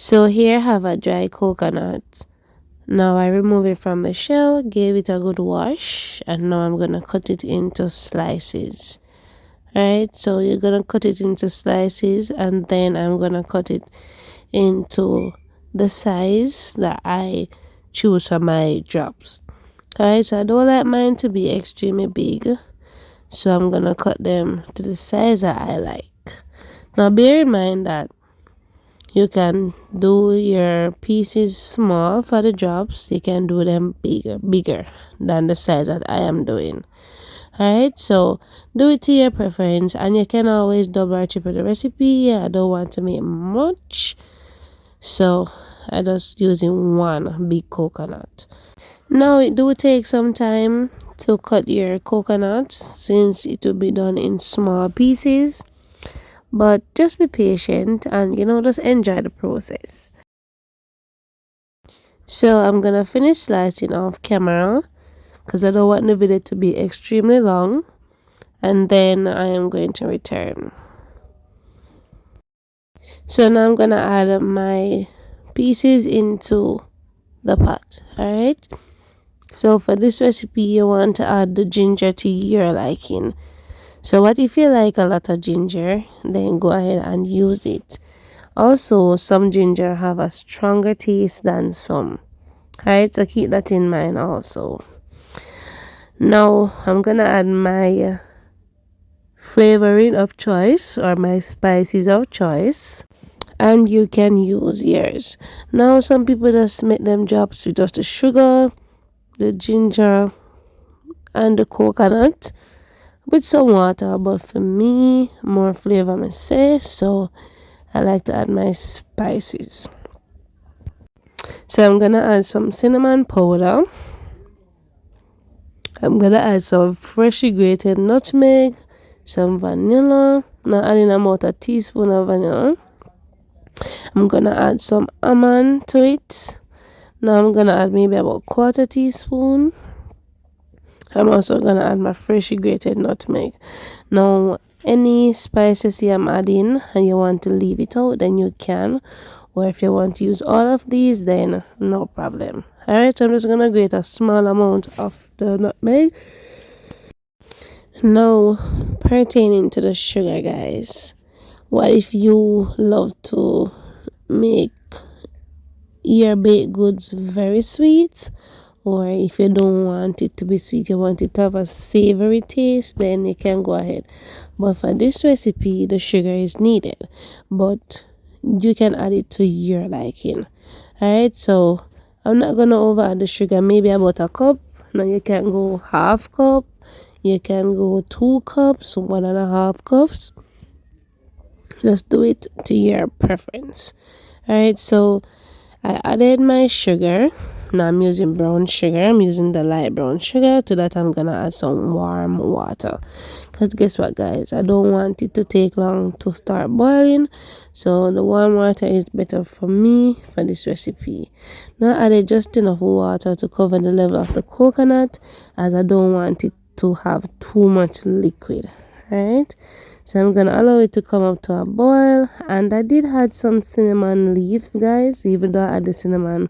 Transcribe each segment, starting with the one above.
So here I have a dry coconut. Now I remove it from the shell, gave it a good wash, and now I'm gonna cut it into slices. Alright, so you're gonna cut it into slices, and then I'm gonna cut it into the size that I choose for my drops. Alright, so I don't like mine to be extremely big, so I'm gonna cut them to the size that I like. Now bear in mind that you can do your pieces small for the drops. You can do them bigger than the size that I am doing. Alright, so do it to your preference, and you can always double or triple the recipe. I don't want to make much, so I just using one big coconut. Now it do take some time to cut your coconuts since it will be done in small pieces, but just be patient and just enjoy the process. So I'm gonna finish slicing off camera because I don't want the video to be extremely long, and then I am going to return. So now I'm gonna add my pieces into the pot. Alright, so for this recipe you want to add the ginger to your liking. So what if you like a lot of ginger, then go ahead and use it. Also, some ginger have a stronger taste than some. Alright, so keep that in mind also. Now I'm gonna add my flavoring of choice or my spices of choice, and you can use yours. Now some people just make them drops with just the sugar, the ginger, and the coconut with some water, but for me more flavor may say, so I like to add my spices. So I'm gonna add some cinnamon powder. I'm gonna add some freshly grated nutmeg, some vanilla. Now adding about a teaspoon of vanilla. I'm gonna add some almond to it. Now I'm gonna add maybe about quarter teaspoon. I'm also gonna add my freshly grated nutmeg. Now any spices you am adding and you want to leave it out, then you can, or if you want to use all of these, then no problem. Alright, so I'm just gonna grate a small amount of the nutmeg. Now pertaining to the sugar, guys, what if you love to make your baked goods very sweet, or if you don't want it to be sweet, you want it to have a savory taste, then you can go ahead. But for this recipe the sugar is needed, but you can add it to your liking. Alright, so I'm not gonna over add the sugar, maybe about a cup. Now you can go half cup, you can go 2 cups, 1.5 cups. Just do it to your preference. Alright, so I added my sugar. Now I'm using brown sugar. I'm using the light brown sugar. To that I'm gonna add some warm water, because guess what, guys, I don't want it to take long to start boiling, so the warm water is better for me for this recipe. Now I added just enough water to cover the level of the coconut, as I don't want it to have too much liquid. Right, so I'm gonna allow it to come up to a boil, and I did add some cinnamon leaves, guys, even though I added cinnamon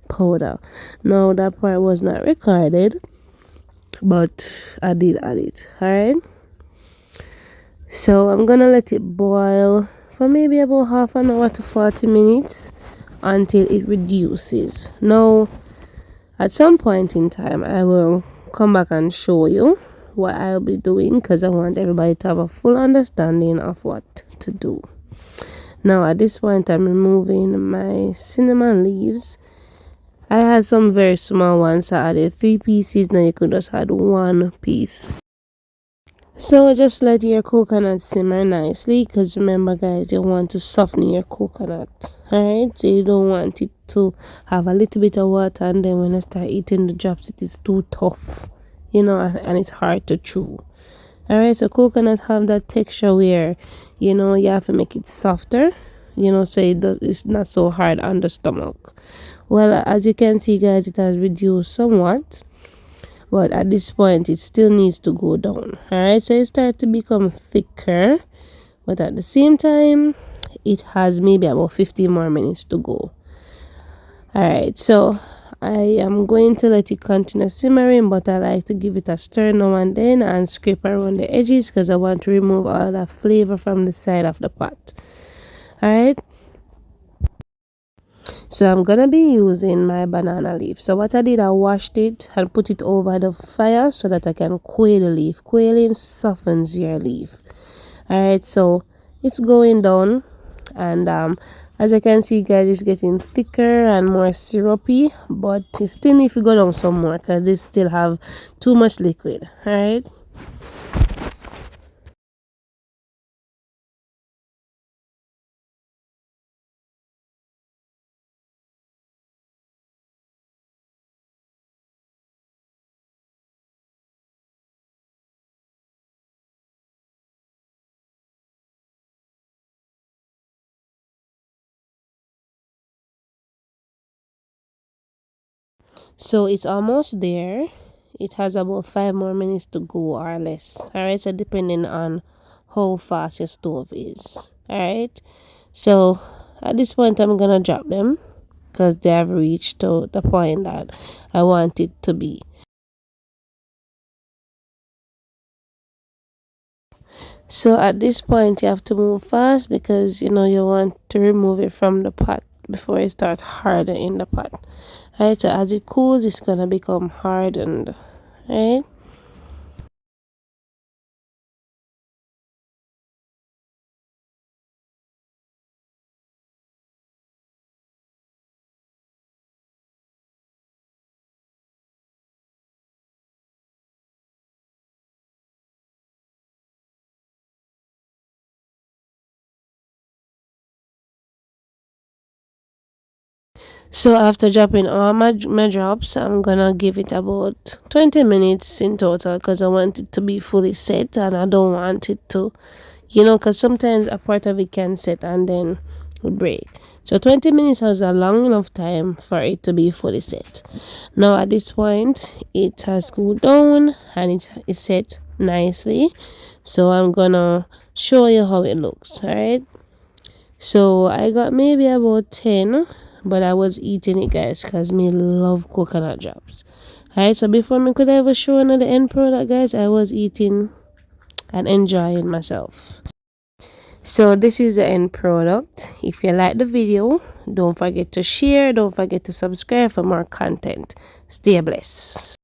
powder. Now that part was not recorded, but I did add it. Alright, so I'm gonna let it boil for maybe about half an hour to 40 minutes until it reduces. Now at some point in time I will come back and show you what I'll be doing, because I want everybody to have a full understanding of what to do. Now at this point I'm removing my cinnamon leaves. I had some very small ones, so I added 3 pieces. Now you could just add 1 piece. So just let your coconut simmer nicely, because remember, guys, you want to soften your coconut. Alright, so you don't want it to have a little bit of water, and then when I start eating the drops it is too tough, and it's hard to chew. Alright, so coconut have that texture where you have to make it softer, so it's not so hard on the stomach. Well, as you can see, guys, it has reduced somewhat, but at this point it still needs to go down. Alright, so it starts to become thicker, but at the same time it has maybe about 15 more minutes to go. Alright, so I am going to let it continue simmering, but I like to give it a stir now and then and scrape around the edges because I want to remove all that flavor from the side of the pot. Alright, so I'm gonna be using my banana leaf. So what I did, I washed it and put it over the fire so that I can quail the leaf. Quailing softens your leaf. Alright, so it's going down, and as you can see guys, it's getting thicker and more syrupy, but it still need to go down some more because they still have too much liquid. Alright, so it's almost there. It has about 5 more minutes to go or less. Alright, so depending on how fast your stove is. Alright, so at this point I'm gonna drop them because they have reached to the point that I want it to be. So at this point you have to move fast because you know you want to remove it from the pot before it starts hardening in the pot. Right, so as it cools it's gonna become hardened. Right, so after dropping all my drops, I'm gonna give it about 20 minutes in total because I want it to be fully set and I don't want it to, you know, because sometimes a part of it can set and then break. So 20 minutes was a long enough time for it to be fully set. Now at this point it has cooled down and it is set nicely, so I'm gonna show you how it looks. All right, so I got maybe about 10, but I was eating it guys because me love coconut drops. Alright, so before me could ever show another end product guys, I was eating and enjoying myself. So this is the end product. If you like the video, don't forget to share, don't forget to subscribe for more content. Stay blessed.